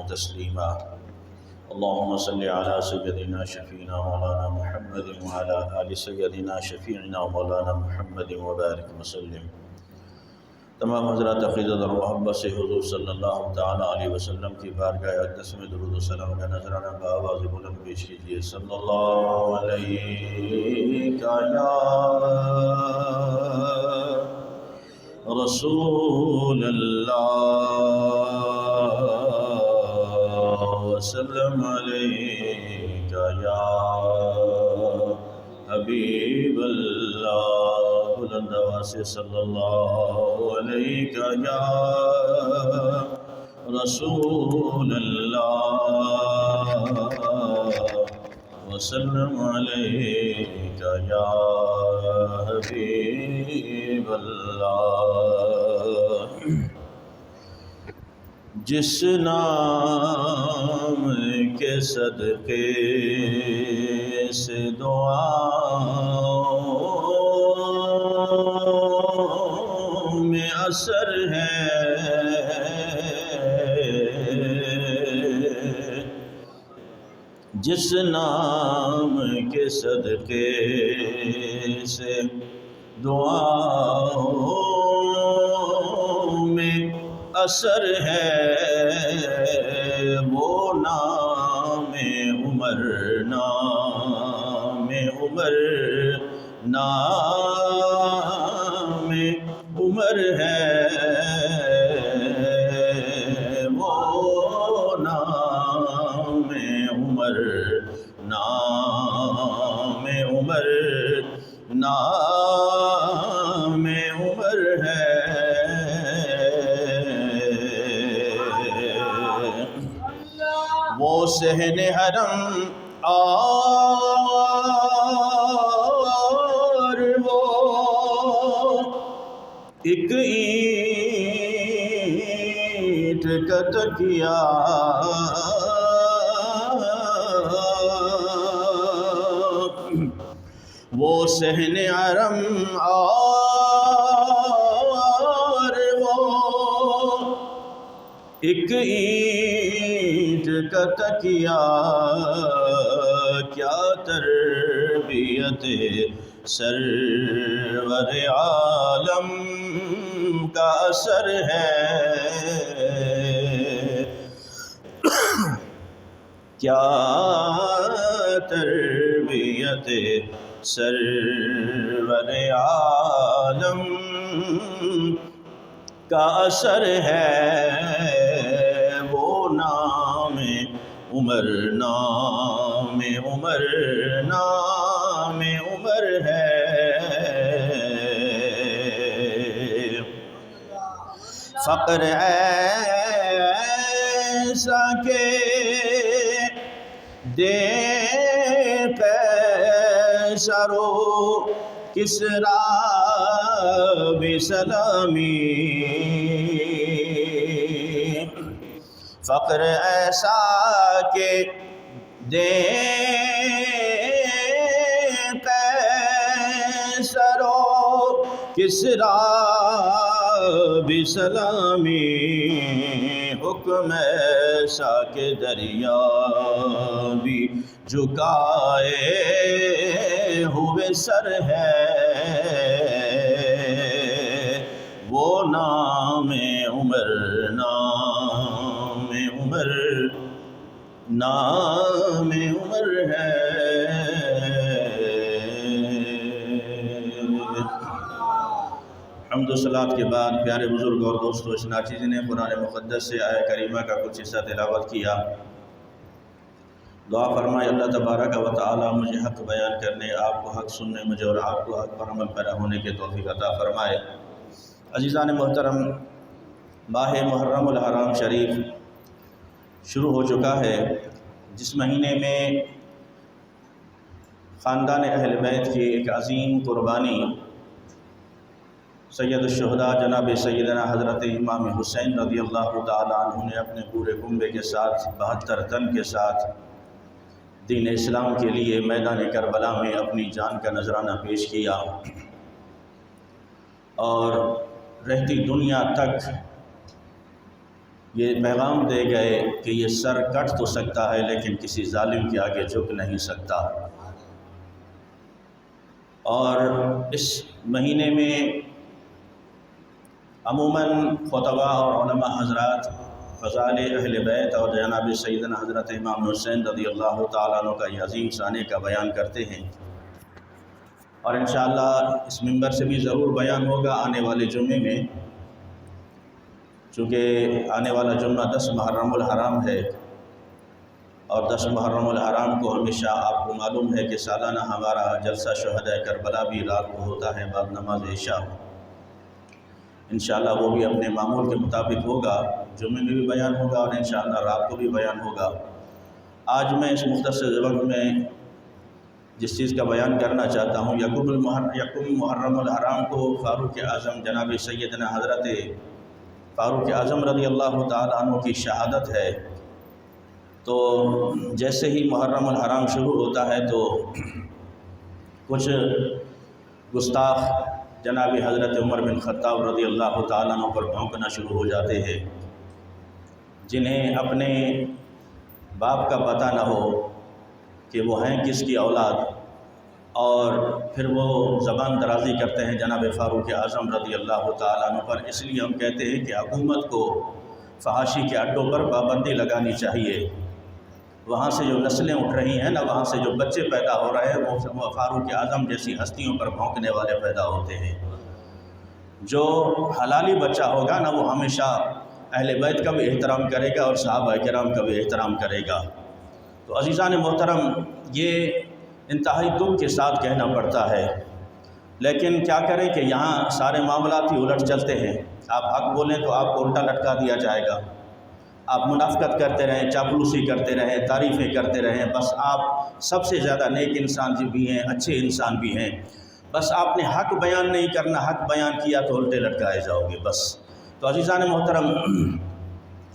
تسليما. اللهم صل على سيدنا شفيعنا مولانا محمد وعلى آل سيدنا شفيعنا مولانا محمد وبارك وسلم. تمام حضرات عقیدت اور محبت سے حضور صلی اللہ تعالیٰ علیہ وسلم کی بارگاہ اقدس میں درود و سلام کا نذرانہ بآواز بلند پیش کیجیے. صلی اللہ علیہ یا رسول اللہ وسلم علیک یا حبیب اللہ. بلند آواز سے صلی اللہ علیہ یا رسول اللہ وسلم علیک یا حبیب اللہ. جس نام کے صدقے سے دعاؤں میں اثر ہے، جس نام کے صدقے سے دعاؤں میں اثر ہے، وہ نام عمر، نام عمر، نام عمر ہے، وہ نام عمر، نام عمر، نام عمر ہے. وہ صحن حرم اور وہ ایک اینٹ کا تکیہ، وہ صحن حرم اور وہ ایک اینٹ کا تکیہ، کیا تربیت سرور عالم کا اثر ہے، کیا تربیت سرور عالم کا اثر ہے، وہ نام عمر، نام عمر، نام عمر ہے. فقر ایسا کہ دے قیصر و کسریٰ بھی سلامی، فقر ایسا کہ دے قیصر و کسریٰ بھی سلامی، حکم ایسا کہ دریا بھی جھکائے ہوئے سر ہے، وہ نام عمر، نام عمر، نام عمر ہے. حمد و صلات کے بعد پیارے بزرگ اور دوستو، اس ناچیز نے قرآن مقدس سے آیہ کریمہ کا کچھ حصہ تلاوت کیا. دعا فرمائے اللہ تبارک و تعالی مجھے حق بیان کرنے، آپ کو حق سننے، مجھے اور آپ کو حق پر عمل پیرا ہونے کے توفیق عطا فرمائے. عزیزان محترم، ماہ محرم الحرام شریف شروع ہو چکا ہے، جس مہینے میں خاندان اہل بیت کی ایک عظیم قربانی سید الشہداء جناب سیدنا حضرت امام حسین رضی اللہ تعالیٰ عنہ نے اپنے پورے کنبے کے ساتھ 72 تن کے ساتھ دین اسلام کے لیے میدان کربلا میں اپنی جان کا نذرانہ پیش کیا، اور رہتی دنیا تک یہ پیغام دے گئے کہ یہ سر کٹ تو سکتا ہے لیکن کسی ظالم کے آگے جھک نہیں سکتا۔ اور اس مہینے میں عموماً خطباء اور علماء حضرات فضائل اہل بیت اور جناب سیدنا حضرت امام حسین رضی اللہ تعالیٰ عنہ کا یہ عظیم شان کا بیان کرتے ہیں، اور انشاءاللہ اس منبر سے بھی ضرور بیان ہوگا آنے والے جمعے میں، چونکہ آنے والا جمعہ 10 محرم الحرام ہے، اور 10 محرم الحرام کو ہمیشہ آپ کو معلوم ہے کہ سالانہ ہمارا جلسہ شہداء کربلا بھی رات کو ہوتا ہے بعد نماز عشاء۔ انشاءاللہ وہ بھی اپنے معمول کے مطابق ہوگا، جمعے میں بھی بیان ہوگا اور انشاءاللہ رات کو بھی بیان ہوگا۔ آج میں اس مختصر وقت میں جس چیز کا بیان کرنا چاہتا ہوں، یکم محرم الحرام کو فاروق اعظم جناب سیدنا حضرت فاروق اعظم رضی اللہ تعالیٰ عنہ کی شہادت ہے۔ تو جیسے ہی محرم الحرام شروع ہوتا ہے تو کچھ گستاخ جناب حضرت عمر بن خطاب رضی اللہ تعالیٰ عنہ پر بھونکنا شروع ہو جاتے ہیں، جنہیں اپنے باپ کا پتہ نہ ہو کہ وہ ہیں کس کی اولاد، اور پھر وہ زبان درازی کرتے ہیں جناب فاروق اعظم رضی اللہ تعالیٰ عنہ پر۔ اس لیے ہم کہتے ہیں کہ حکومت کو فحاشی کے اڈوں پر پابندی لگانی چاہیے۔ وہاں سے جو نسلیں اٹھ رہی ہیں نا، وہاں سے جو بچے پیدا ہو رہے ہیں وہ فاروق اعظم جیسی ہستیوں پر بھونکنے والے پیدا ہوتے ہیں۔ جو حلالی بچہ ہوگا نا، وہ ہمیشہ اہل بیت کا بھی احترام کرے گا اور صحابہ کرام کا بھی احترام کرے گا۔ تو عزیزان محترم، یہ انتہائی دکھ کے ساتھ کہنا پڑتا ہے، لیکن کیا کریں کہ یہاں سارے معاملات ہی الٹ چلتے ہیں۔ آپ حق بولیں تو آپ کو الٹا لٹکا دیا جائے گا، آپ منافقت کرتے رہیں، چاپلوسی کرتے رہیں، تعریفیں کرتے رہیں، بس آپ سب سے زیادہ نیک انسان بھی ہیں، اچھے انسان بھی ہیں، بس آپ نے حق بیان نہیں کرنا، حق بیان کیا تو الٹے لٹکائے جاؤ گے بس۔ تو عزیزان محترم،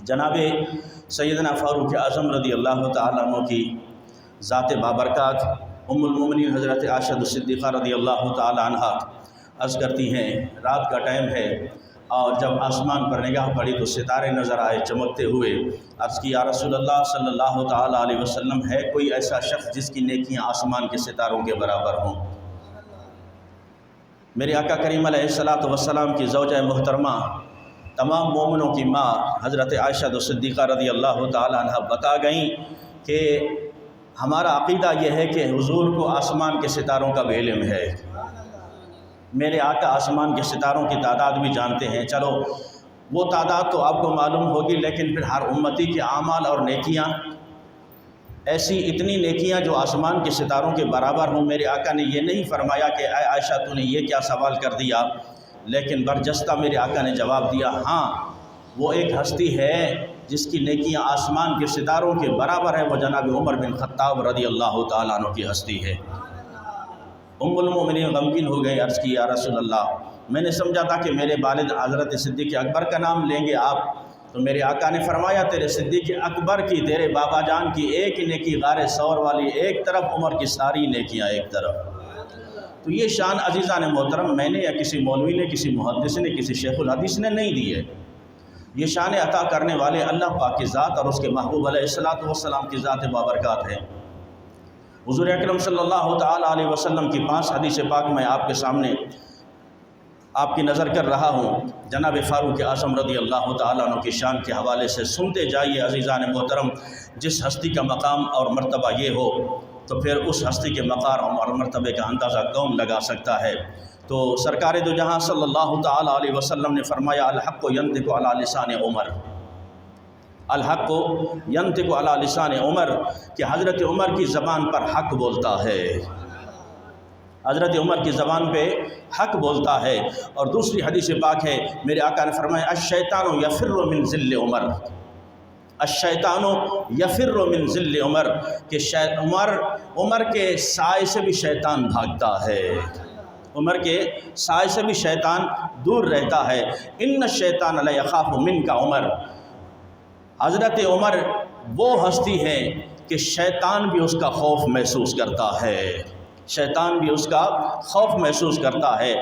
جناب سیدنا فاروق اعظم رضی اللہ تعالیٰ عنہ کی ذات بابرکات ام المومنین حضرت عائشہ الصدیقہ رضی اللہ تعالیٰ عنہ عرض کرتی ہیں، رات کا ٹائم ہے اور جب آسمان پر نگاہ پڑی تو ستارے نظر آئے چمکتے ہوئے۔ عرض کی یا رسول اللہ صلی اللہ تعالیٰ علیہ وسلم، ہے کوئی ایسا شخص جس کی نیکیاں آسمان کے ستاروں کے برابر ہوں؟ میرے آقا کریم علیہ الصلوۃ والسلام کی زوجہ محترمہ، تمام مومنوں کی ماں حضرت عائشہ الصدیقہ رضی اللہ تعالیٰ عنہ بتا گئیں کہ ہمارا عقیدہ یہ ہے کہ حضور کو آسمان کے ستاروں کا بھی علم ہے۔ میرے آقا آسمان کے ستاروں کی تعداد بھی جانتے ہیں، چلو وہ تعداد تو آپ کو معلوم ہوگی، لیکن پھر ہر امتی کے اعمال اور نیکیاں، ایسی اتنی نیکیاں جو آسمان کے ستاروں کے برابر ہوں۔ میرے آقا نے یہ نہیں فرمایا کہ اے عائشہ تو نے یہ کیا سوال کر دیا، لیکن برجستہ میرے آقا نے جواب دیا، ہاں وہ ایک ہستی ہے جس کی نیکیاں آسمان کے ستاروں کے برابر ہے، وہ جناب عمر بن خطاب رضی اللہ تعالیٰ عنہ کی ہستی ہے۔ ام المومنین غمگین ہو گئی، عرض کی یا رسول اللہ، میں نے سمجھا تھا کہ میرے والد حضرت صدیق اکبر کا نام لیں گے آپ، تو میرے آقا نے فرمایا تیرے صدیق اکبر کی، تیرے بابا جان کی ایک نیکی غار ثور والی ایک طرف، عمر کی ساری نیکیاں ایک طرف۔ تو یہ شان عزیزان محترم میں نے یا کسی مولوی نے، کسی محدث نے، کسی شیخ الحدیث نے نہیں دی ہے، یہ شان عطا کرنے والے اللہ پاک کی ذات اور اس کے محبوب علیہ الصلوۃ والسلام کی ذات بابرکات ہے۔ حضور اکرم صلی اللہ تعالیٰ علیہ وسلم کی 5 حدیث پاک میں آپ کے سامنے آپ کی نظر کر رہا ہوں۔ جناب فاروق اعظم رضی اللہ تعالیٰ عنہ کی شان کے حوالے سے سنتے جائیے عزیزان محترم۔ جس ہستی کا مقام اور مرتبہ یہ ہو تو پھر اس ہستی کے مقام اور مرتبے کا اندازہ کون لگا سکتا ہے۔ تو سرکار دو جہاں صلی اللہ تعالیٰ علیہ وسلم نے فرمایا، الحق ینطق علی لسان عمر، الحق ینطق علی لسان عمر، کہ حضرت عمر کی زبان پر حق بولتا ہے، حضرت عمر کی زبان پہ حق بولتا ہے۔ اور دوسری حدیث پاک ہے، میرے آقا نے فرمایا، الشیطان یفر من ذل عمر، الشیطان یفر من ذل عمر، کہ عمر کے سائے سے بھی شیطان بھاگتا ہے، عمر کے سائے سے بھی شیطان دور رہتا ہے۔ ان الشیطان لا یخاف منک عمر، حضرت عمر وہ ہستی ہے کہ شیطان بھی اس کا خوف محسوس کرتا ہے، شیطان بھی اس کا خوف محسوس کرتا ہے۔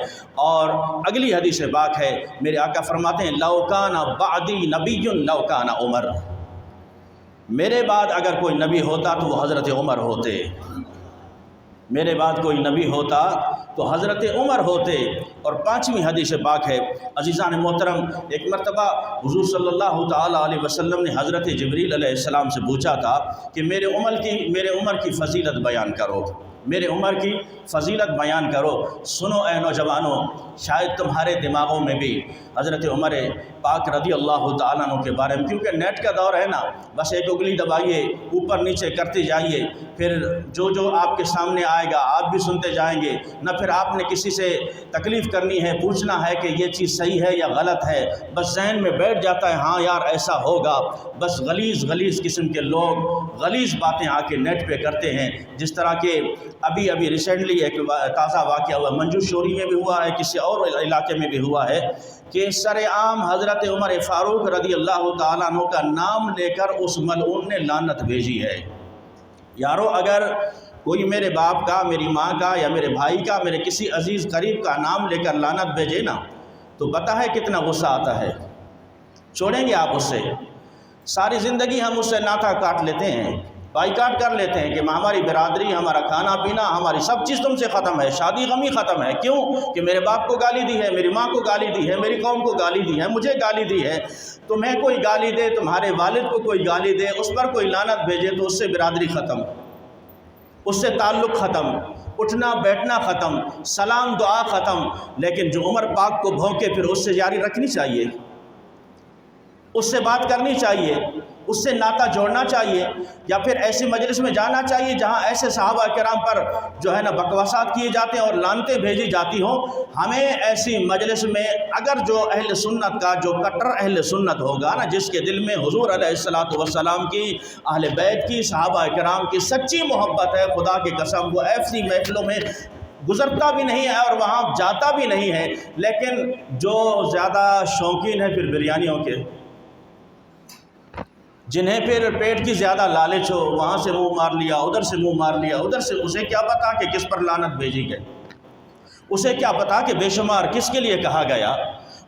اور اگلی حدیث پاک ہے، میرے آقا فرماتے ہیں لو کان بعدی نبی لو کان عمر، میرے بعد اگر کوئی نبی ہوتا تو وہ حضرت عمر ہوتے، میرے بعد کوئی نبی ہوتا تو حضرت عمر ہوتے۔ اور پانچویں حدیث پاک ہے، عزیزان محترم، ایک مرتبہ حضور صلی اللہ تعالیٰ علیہ وسلم نے حضرت جبریل علیہ السلام سے پوچھا تھا کہ میرے عمر کی فضیلت بیان کرو، میرے عمر کی فضیلت بیان کرو۔ سنو اے نوجوانوں، شاید تمہارے دماغوں میں بھی حضرت عمر پاک رضی اللہ تعالیٰ عنہ کے بارے میں، کیونکہ نیٹ کا دور ہے نا، بس ایک انگلی دبائیے، اوپر نیچے کرتے جائیے، پھر جو آپ کے سامنے آئے گا آپ بھی سنتے جائیں گے، نہ پھر آپ نے کسی سے تکلیف کرنی ہے، پوچھنا ہے کہ یہ چیز صحیح ہے یا غلط ہے، بس ذہن میں بیٹھ جاتا ہے ہاں یار ایسا ہوگا۔ بس غلیظ قسم کے لوگ غلیظ باتیں آ کے نیٹ پہ کرتے ہیں، جس طرح کہ ابھی ریسنٹلی ایک تازہ واقعہ ہوا، منجو شوری میں بھی ہوا ہے، کسی اور علاقے میں بھی ہوا ہے کہ سر عام حضرت عمر فاروق رضی اللہ تعالیٰ عنہ کا نام لے کر اس ملعون نے لعنت بھیجی ہے۔ یارو اگر کوئی میرے باپ کا، میری ماں کا یا میرے بھائی کا، میرے کسی عزیز قریب کا نام لے کر لعنت بھیجے نا تو پتہ ہے کتنا غصہ آتا ہے، چھوڑیں گے آپ اس سے؟ ساری زندگی ہم اس سے ناتا کاٹ لیتے ہیں، بائیکاٹ کر لیتے ہیں کہ ہماری برادری، ہمارا کھانا پینا، ہماری سب چیز تم سے ختم ہے، شادی غمی ختم ہے۔ کیوں؟ کہ میرے باپ کو گالی دی ہے، میری ماں کو گالی دی ہے، میری قوم کو گالی دی ہے، مجھے گالی دی ہے۔ تمہیں کوئی گالی دے، تمہارے والد کو کوئی گالی دے، اس پر کوئی لعنت بھیجے تو اس سے برادری ختم، اس سے تعلق ختم، اٹھنا بیٹھنا ختم، سلام دعا ختم۔ لیکن جو عمر پاک کو بھونکے پھر اس سے جاری رکھنی چاہیے، اس سے بات کرنی چاہیے، اس سے ناتا جوڑنا چاہیے، یا پھر ایسی مجلس میں جانا چاہیے جہاں ایسے صحابہ کرام پر جو ہے نا بکواسات کیے جاتے ہیں اور لعنتیں بھیجی جاتی ہوں۔ ہمیں ایسی مجلس میں اگر جو اہل سنت کا، جو کٹر اہل سنت ہوگا نا، جس کے دل میں حضور علیہ الصلوۃ والسلام کی، اہل بیت کی، صحابہ کرام کی سچی محبت ہے، خدا کی قسم وہ ایسی محفلوں میں گزرتا بھی نہیں ہے اور وہاں جاتا بھی نہیں ہے۔ لیکن جو زیادہ شوقین ہیں پھر بریانیوں کے، جنہیں پھر پیٹ کی زیادہ لالچ ہو، وہاں سے منہ مار لیا، ادھر سے منہ مار لیا، ادھر سے، اسے کیا پتا کہ کس پر لعنت بھیجی گئی، اسے کیا پتا کہ بے شمار کس کے لیے کہا گیا،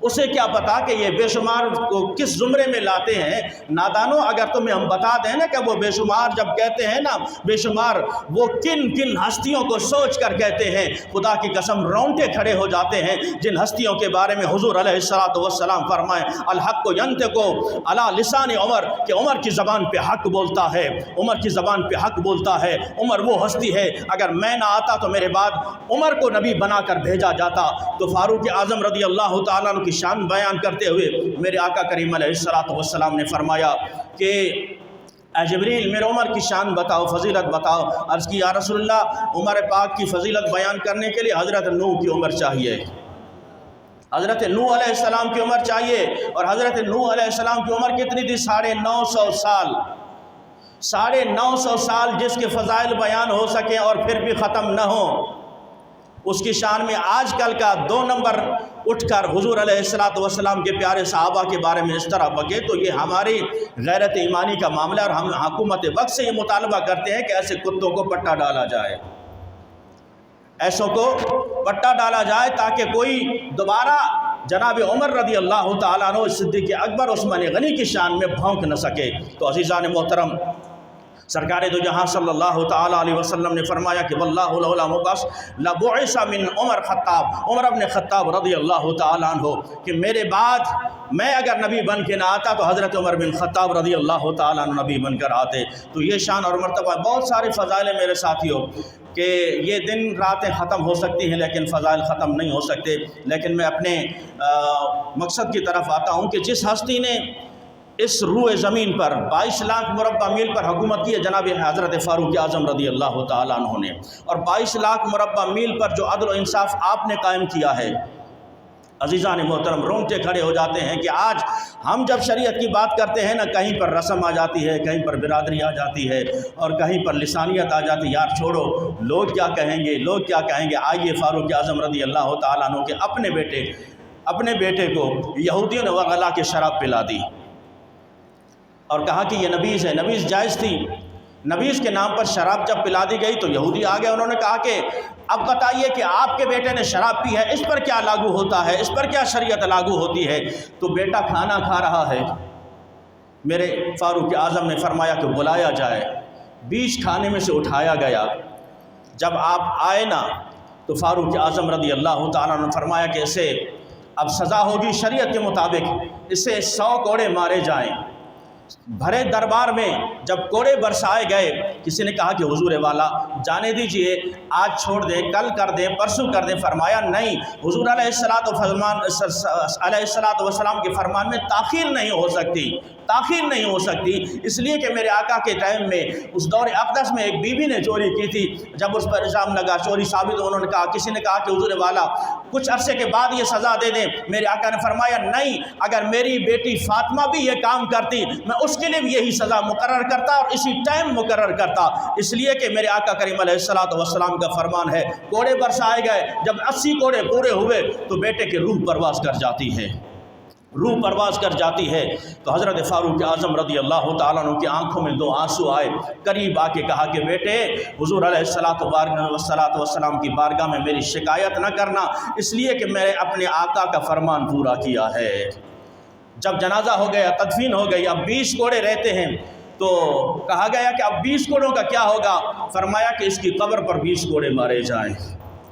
اسے کیا پتا کہ یہ بے شمار کو کس زمرے میں لاتے ہیں۔ نادانوں، اگر تمہیں ہم بتا دیں نا کہ وہ بے شمار جب کہتے ہیں نا بے شمار، وہ کن ہستیوں کو سوچ کر کہتے ہیں، خدا کی قسم رونگٹے کھڑے ہو جاتے ہیں، جن ہستیوں کے بارے میں حضور علیہ الصلوۃ والسلام فرمائیں الحق ینطق علی لسان عمر، کہ عمر کی زبان پہ حق بولتا ہے، عمر کی زبان پہ حق بولتا ہے۔ عمر وہ ہستی ہے، اگر میں نہ آتا تو میرے بعد عمر کو نبی بنا کر بھیجا جاتا۔ تو فاروق اعظم رضی اللہ تعالیٰ عنہ کی شان بیان کرتے ہوئے میرے آقا کریم علیہ الصلوۃ والسلام نے فرمایا کہ اے جبریل میرے عمر کی شان بتاؤ، فضیلت بتاؤ۔ عرض کی یا رسول اللہ، عمر پاک کی فضیلت بیان کرنے کے لیے حضرت نوح کی عمر چاہیے، حضرت نوح علیہ السلام کی عمر چاہیے۔ اور حضرت نوح علیہ السلام کی عمر کتنی تھی؟ 950 سال، 950 سال، جس کے فضائل بیان ہو سکیں اور پھر بھی ختم نہ ہوں۔ اس کی شان میں آج کل کا 2 نمبر اٹھ کر حضور علیہ الصلوۃ والسلام کے پیارے صحابہ کے بارے میں اس طرح بکے تو یہ ہماری غیرت ایمانی کا معاملہ ہے، اور ہم حکومت وقت سے یہ مطالبہ کرتے ہیں کہ ایسے کتوں کو پٹا ڈالا جائے، ایسوں کو پٹا ڈالا جائے، تاکہ کوئی دوبارہ جناب عمر رضی اللہ تعالیٰ عنہ، صدیق اکبر، عثمان غنی کی شان میں بھونک نہ سکے۔ تو عزیزان محترم، سرکار دو جہاں صلی اللہ تعالیٰ علیہ وسلم نے فرمایا کہ واللہ لولا مبعث لبعث من عمر خطاب، عمر ابن خطاب رضی اللہ تعالیٰ عنہ، کہ میرے بعد میں اگر نبی بن کے نہ آتا تو حضرت عمر بن خطاب رضی اللہ تعالیٰ عنہ نبی بن کر آتے۔ تو یہ شان اور مرتبہ، بہت سارے فضائل ہیں میرے ساتھیوں، کہ یہ دن راتیں ختم ہو سکتی ہیں لیکن فضائل ختم نہیں ہو سکتے۔ لیکن میں اپنے مقصد کی طرف آتا ہوں کہ جس ہستی نے اس روئے زمین پر 22 لاکھ مربع میل پر حکومت کی ہے، جناب حضرت فاروق اعظم رضی اللہ تعالیٰ عنہ نے، اور 22 لاکھ مربع میل پر جو عدل و انصاف آپ نے قائم کیا ہے، عزیزان محترم رونگٹے کھڑے ہو جاتے ہیں کہ آج ہم جب شریعت کی بات کرتے ہیں نا، کہیں پر رسم آ جاتی ہے، کہیں پر برادری آ جاتی ہے، اور کہیں پر لسانیت آ جاتی ہے۔ یار چھوڑو، لوگ کیا کہیں گے، لوگ کیا کہیں گے۔ آئیے فاروق اعظم رضی اللہ تعالیٰ عنہ کے اپنے بیٹے کو یہودیوں نے وغلا کے شراب پلا دی اور کہا کہ یہ نبیذ ہے۔ نبیذ جائز تھی، نبیز کے نام پر شراب جب پلا دی گئی تو یہودی آ گئے، انہوں نے کہا کہ اب بتائیے کہ آپ کے بیٹے نے شراب پی ہے، اس پر کیا لاگو ہوتا ہے، اس پر کیا شریعت لاگو ہوتی ہے؟ تو بیٹا کھانا کھا رہا ہے، میرے فاروق اعظم نے فرمایا کہ بلایا جائے، بیچ کھانے میں سے اٹھایا گیا۔ جب آپ آئے نا تو فاروق اعظم رضی اللہ تعالیٰ نے فرمایا کہ اسے اب سزا ہوگی شریعت کے مطابق، اسے 100 کوڑے مارے جائیں۔ بھرے دربار میں جب کوڑے برسائے گئے، کسی نے کہا کہ حضور والا جانے دیجئے، آج چھوڑ دیں، کل کر دیں، پرسوں کر دیں۔ فرمایا نہیں، حضور علیہ الصلاۃ والسلام کے فرمان میں تاخیر نہیں ہو سکتی، تاخیر نہیں ہو سکتی، اس لیے کہ میرے آقا کے ٹائم میں اس دور اقدس میں ایک بیوی نے چوری کی تھی، جب اس پر الزام لگا، چوری ثابت ہو، انہوں نے کہا، کسی نے کہا کہ حضور والا کچھ عرصے کے بعد یہ سزا دے دیں۔ میرے آقا نے فرمایا نہیں، اگر میری بیٹی فاطمہ بھی یہ کام کرتی میں اس کے لیے بھی یہی سزا مقرر کرتا اور اسی ٹائم مقرر کرتا، اس لیے کہ میرے آقا کریم علیہ الصلوۃ والسلام کا فرمان ہے۔ کوڑے برسائے گئے، جب 80 کوڑے پورے ہوئے تو بیٹے کی روح پرواز کر جاتی ہے، روح پرواز کر جاتی ہے۔ تو حضرت فاروق اعظم رضی اللہ تعالیٰ عنہ کی آنکھوں میں 2 آنسو آئے، قریب آ کے کہا کہ بیٹے، حضور علیہ الصلوۃ والسلام کی بارگاہ میں میری شکایت نہ کرنا، اس لیے کہ میں نے اپنے آقا کا فرمان پورا کیا ہے۔ جب جنازہ ہو گیا، تدفین ہو گئی، اب 20 کوڑے رہتے ہیں، تو کہا گیا کہ اب 20 کوڑوں کا کیا ہوگا؟ فرمایا کہ اس کی قبر پر 20 کوڑے مارے جائیں،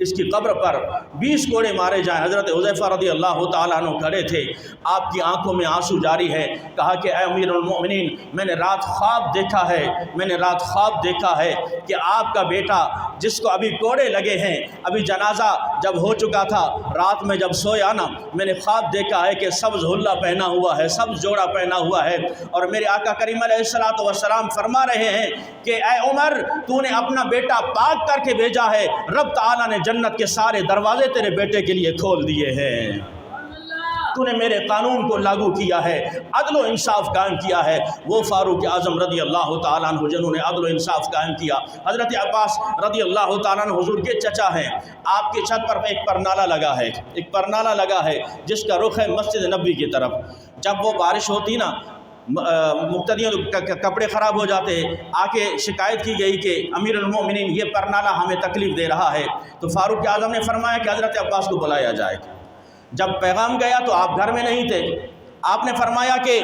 اس کی قبر پر 20 کوڑے مارے جائیں۔ حضرت حذیفہ رضی اللہ تعالیٰ عنہ کھڑے تھے، آپ کی آنکھوں میں آنسو جاری ہے، کہا کہ اے امیر المؤمنین، میں نے رات خواب دیکھا ہے، میں نے رات خواب دیکھا ہے کہ آپ کا بیٹا جس کو ابھی کوڑے لگے ہیں، ابھی جنازہ جب ہو چکا تھا، رات میں جب سویا نا، میں نے خواب دیکھا ہے کہ سبز حلہ پہنا ہوا ہے، سبز جوڑا پہنا ہوا ہے، اور میرے آقا کریم علیہ الصلوۃ والسلام فرما رہے ہیں کہ اے عمر، تو نے اپنا بیٹا پاک کر کے بھیجا ہے، رب تعالیٰ نے جنت کے سارے دروازے تیرے بیٹے کے لیے کھول دیے ہیں، تو نے میرے قانون کو لاگو کیا ہے، عدل و انصاف قائم کیا ہے۔ وہ فاروق اعظم رضی اللہ تعالیٰ عنہ جنہوں نے عدل و انصاف قائم کیا۔ حضرت عباس رضی اللہ تعالیٰ عنہ حضور کے چچا ہیں، آپ کی چھت پر ایک پرنالہ لگا ہے، ایک پرنالہ لگا ہے جس کا رخ ہے مسجد نبوی کی طرف۔ جب وہ بارش ہوتی نا، مقتدیوں کے کپڑے خراب ہو جاتے، آ کے شکایت کی گئی کہ امیر المومنین یہ پرنالہ ہمیں تکلیف دے رہا ہے، تو فاروق اعظم نے فرمایا کہ حضرت عباس کو بلایا جائے۔ جب پیغام گیا تو آپ گھر میں نہیں تھے، آپ نے فرمایا کہ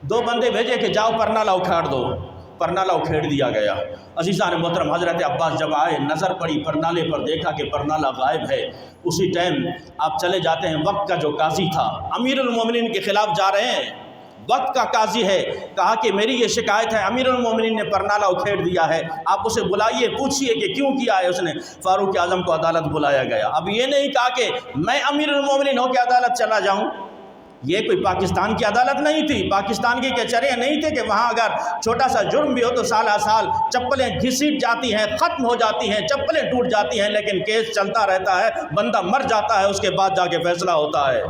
2 بندے بھیجے کہ جاؤ پرنالہ اکھاڑ دو، پرنالہ اکھیڑ دیا گیا۔ عزیزان محترم، حضرت عباس جب آئے، نظر پڑی پرنالے پر، دیکھا کہ پرنالہ غائب ہے، اسی ٹائم آپ چلے جاتے ہیں، وقت کا جو قاضی تھا، امیر المومنین کے خلاف جا رہے ہیں، وقت کا قاضی ہے، کہا کہ میری یہ شکایت ہے، امیر المومنین نے پرنالہ اکھیڑ دیا ہے، آپ اسے بلائیے، پوچھئے کہ کیوں کیا ہے اس نے۔ فاروق اعظم کو عدالت بلایا گیا۔ اب یہ نہیں کہا کہ میں امیر المومنین ہو کے عدالت چلا جاؤں، یہ کوئی پاکستان کی عدالت نہیں تھی، پاکستان کی کچہریاں نہیں تھے کہ وہاں اگر چھوٹا سا جرم بھی ہو تو سالہ سال چپلیں گھسیٹ جاتی ہیں، ختم ہو جاتی ہیں، چپلیں ٹوٹ جاتی ہیں، لیکن کیس چلتا رہتا ہے، بندہ مر جاتا ہے، اس کے بعد جا کے فیصلہ ہوتا ہے۔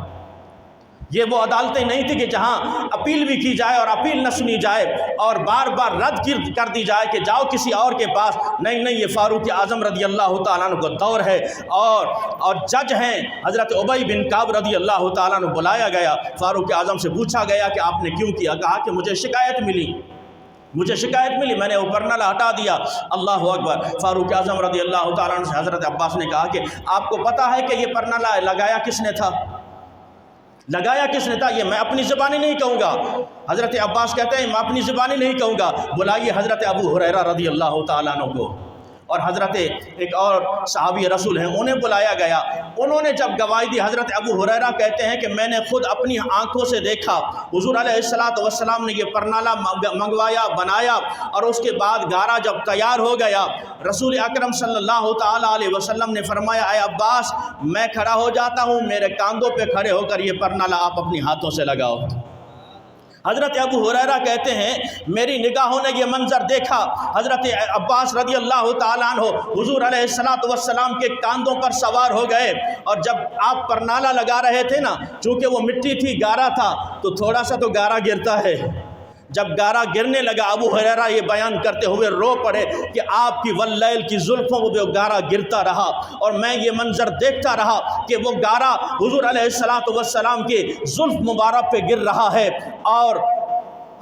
یہ وہ عدالتیں نہیں تھی کہ جہاں اپیل بھی کی جائے اور اپیل نہ سنی جائے اور بار بار رد کر دی جائے کہ جاؤ کسی اور کے پاس۔ نہیں نہیں، یہ فاروق اعظم رضی اللہ تعالیٰ عنہ کا دور ہے، اور جج ہیں حضرت ابی بن کعب رضی اللہ تعالیٰ عنہ بلایا گیا۔ فاروق اعظم سے پوچھا گیا کہ آپ نے کیوں کیا؟ کہا کہ مجھے شکایت ملی، میں نے وہ پرنالہ ہٹا دیا۔ اللہ اکبر۔ فاروق اعظم رضی اللہ تعالیٰ عنہ سے حضرت عباس نے کہا کہ آپ کو پتہ ہے کہ یہ پرنالہ لگایا کس نے تھا؟ یہ میں اپنی زبانی نہیں کہوں گا۔ حضرت عباس کہتے ہیں میں اپنی زبانی نہیں کہوں گا، بلائیے حضرت ابو ہریرہ رضی اللہ تعالیٰ عنہ کو، اور حضرت ایک اور صحابی رسول ہیں انہیں بلایا گیا۔ انہوں نے جب گواہی دی، حضرت ابو ہریرہ کہتے ہیں کہ میں نے خود اپنی آنکھوں سے دیکھا، حضور علیہ الصلوۃ والسلام نے یہ پرنالہ منگوایا، بنایا، اور اس کے بعد گارا جب تیار ہو گیا، رسول اکرم صلی اللہ تعالیٰ علیہ وسلم نے فرمایا اے عباس، میں کھڑا ہو جاتا ہوں، میرے کاندھوں پہ کھڑے ہو کر یہ پرنالہ آپ اپنی ہاتھوں سے لگاؤ۔ حضرت ابو ہریرہ کہتے ہیں میری نگاہوں نے یہ منظر دیکھا، حضرت عباس رضی اللہ تعالیٰ عنہ حضور علیہ الصلوۃ والسلام کے کاندھوں پر سوار ہو گئے، اور جب آپ پرنالہ لگا رہے تھے نا، چونکہ وہ مٹی تھی، گارا تھا، تو تھوڑا سا تو گارا گرتا ہے۔ جب گارا گرنے لگا، ابو ہریرہ یہ بیان کرتے ہوئے رو پڑے کہ آپ کی واللیل کی زلفوں کو گارا گرتا رہا، اور میں یہ منظر دیکھتا رہا کہ وہ گارا حضور علیہ الصلوۃ والسلام کے زلف مبارک پہ گر رہا ہے، اور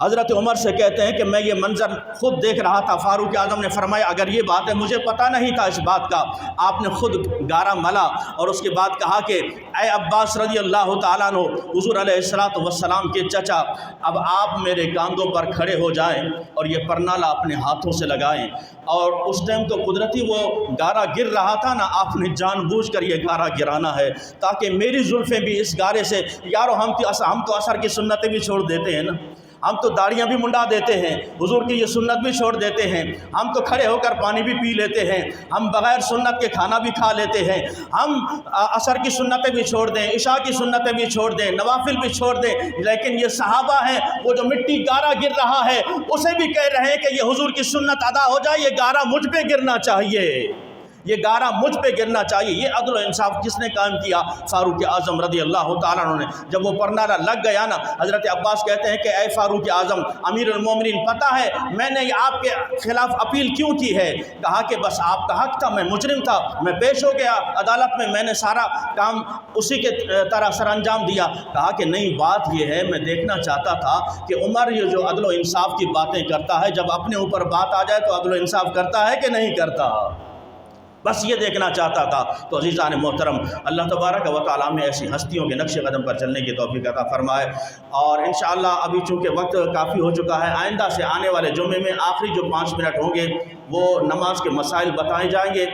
حضرت عمر سے کہتے ہیں کہ میں یہ منظر خود دیکھ رہا تھا، فاروق اعظم نے فرمایا اگر یہ بات ہے، مجھے پتہ نہیں تھا اس بات کا، آپ نے خود گارا ملا اور اس کے بعد کہا کہ اے عباس رضی اللہ تعالیٰ عنہ، حضور علیہ السلام کے چچا، اب آپ میرے کاندھوں پر کھڑے ہو جائیں اور یہ پرنالہ اپنے ہاتھوں سے لگائیں۔ اور اس ٹائم تو قدرتی وہ گارا گر رہا تھا نا، آپ نے جان بوجھ کر یہ گارا گرانا ہے تاکہ میری زلفیں بھی اس گارے سے، یارو ہم تو اثر کی سنتیں بھی چھوڑ دیتے ہیں نا، ہم تو داڑیاں بھی منڈا دیتے ہیں، حضور کی یہ سنت بھی چھوڑ دیتے ہیں، ہم تو کھڑے ہو کر پانی بھی پی لیتے ہیں، ہم بغیر سنت کے کھانا بھی کھا لیتے ہیں، ہم عصر کی سنتیں بھی چھوڑ دیں، عشاء کی سنتیں بھی چھوڑ دیں، نوافل بھی چھوڑ دیں، لیکن یہ صحابہ ہیں، وہ جو مٹی گارا گر رہا ہے اسے بھی کہہ رہے ہیں کہ یہ حضور کی سنت ادا ہو جائے، یہ گارا مجھ پہ گرنا چاہیے، یہ گارا مجھ پہ گرنا چاہیے۔ یہ عدل و انصاف کس نے قائم کیا؟ فاروق اعظم رضی اللہ تعالیٰ عنہ نے۔ جب وہ پرنالہ لگ گیا نا، حضرت عباس کہتے ہیں کہ اے فاروق اعظم، امیر المومنین، پتہ ہے میں نے آپ کے خلاف اپیل کیوں کی ہے؟ کہا کہ بس آپ کا حق تھا، میں مجرم تھا، میں پیش ہو گیا عدالت میں، میں نے سارا کام اسی کے طرح سر انجام دیا۔ کہا کہ نہیں، بات یہ ہے میں دیکھنا چاہتا تھا کہ عمر یہ جو عدل و انصاف کی باتیں کرتا ہے، جب اپنے اوپر بات آ جائے تو عدل و انصاف کرتا ہے کہ نہیں کرتا؟ بس یہ دیکھنا چاہتا تھا۔ تو عزیزان محترم، اللہ تبارک و تعالیٰ میں ایسی ہستیوں کے نقش قدم پر چلنے کی توفیق عطا فرمائے، اور انشاءاللہ ابھی چونکہ وقت کافی ہو چکا ہے، آئندہ سے آنے والے جمعے میں آخری جو 5 منٹ ہوں گے وہ نماز کے مسائل بتائے جائیں گے،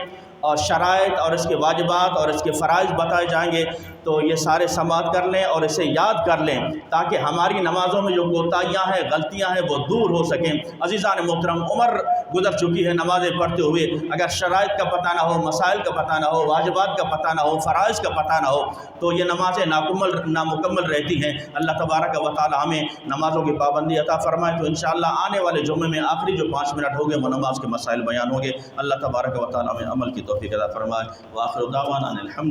اور شرائط اور اس کے واجبات اور اس کے فرائض بتائے جائیں گے، تو یہ سارے سماعت کر لیں اور اسے یاد کر لیں تاکہ ہماری نمازوں میں جو کوتاہیاں ہیں، غلطیاں ہیں، وہ دور ہو سکیں۔ عزیزان محترم، عمر گزر چکی ہے نمازیں پڑھتے ہوئے، اگر شرائط کا پتہ نہ ہو، مسائل کا پتہ نہ ہو، واجبات کا پتہ نہ ہو، فرائض کا پتہ نہ ہو، تو یہ نمازیں نامکمل رہتی ہیں۔ اللہ تبارک و تعالی ہمیں نمازوں کی پابندی عطا فرمائے۔ تو انشاءاللہ آنے والے جمعے میں آخری جو 5 منٹ ہو گئے وہ نماز کے مسائل بیان ہوں گے۔ اللہ تبارک و تعالی ہمیں عمل کی توفیق عطا فرمائے۔ وآخر دعوانا الحمد